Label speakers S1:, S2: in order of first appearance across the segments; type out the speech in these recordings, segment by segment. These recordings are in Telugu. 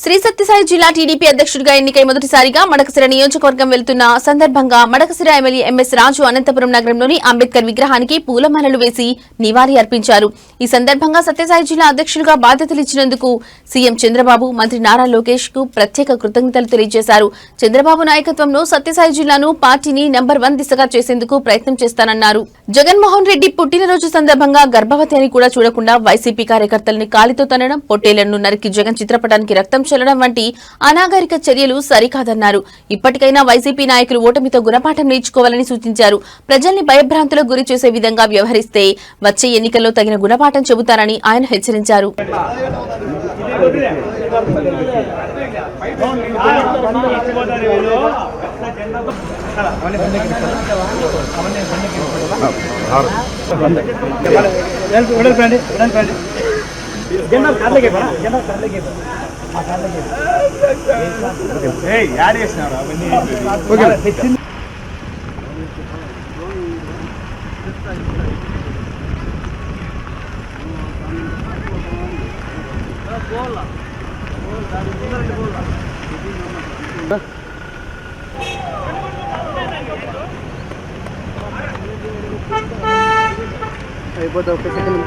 S1: శ్రీ సత్యసాయి జిల్లా టీడీపీ అధ్యక్షుడిగా ఎన్నికై మొదటిసారిగా మడకశిర నియోజకవర్గం వెళ్తున్న సందర్భంగా మడకశిర ఎమ్మెల్యే ఎంఎస్ రాజు అనంతపురం నగరంలోని అంబేద్కర్ విగ్రహానికి పూలమాలలు వేసి నివాళి అర్పించారు. ఈ సందర్భంగా సత్యసాయి జిల్లా అధ్యక్షుడిగా బాధ్యతలు ఇచ్చినందుకు సీఎం చంద్రబాబు, మంత్రి నారా లోకేష్ కు ప్రత్యేక కృతజ్ఞతలు తెలియజేశారు. చంద్రబాబు నాయకత్వంలో సత్యసాయి జిల్లాను పార్టీని నంబర్ 1 దిశగా చేసేందుకు ప్రయత్నం చేస్తానన్నారు. జగన్మోహన్ రెడ్డి పుట్టినరోజు సందర్భంగా గర్భవతి అని కూడా చూడకుండా వైసీపీ కార్యకర్తల్ని కాలితో తనడం, పొట్టేళ్లను నరికి జగన్ చిత్రపటానికి రక్తం చెల్లడం వంటి అనాగరిక చర్యలు సరికాదన్నారు. ఇప్పటికైనా వైసీపీ నాయకులు ఓటమితో గుణపాఠం నేర్చుకోవాలని సూచించారు. ప్రజల్ని భయభ్రాంతులకు గురి చేసే విధంగా వ్యవహరిస్తే వచ్చే ఎన్నికల్లో తగిన గుణపాఠం చెబుతారని ఆయన హెచ్చరించారు.
S2: అయిపోతా ఒక సెకండ్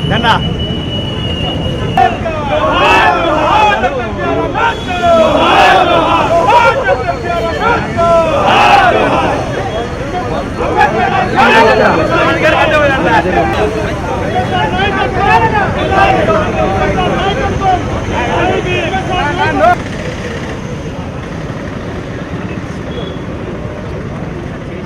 S2: జెండా
S3: Hey!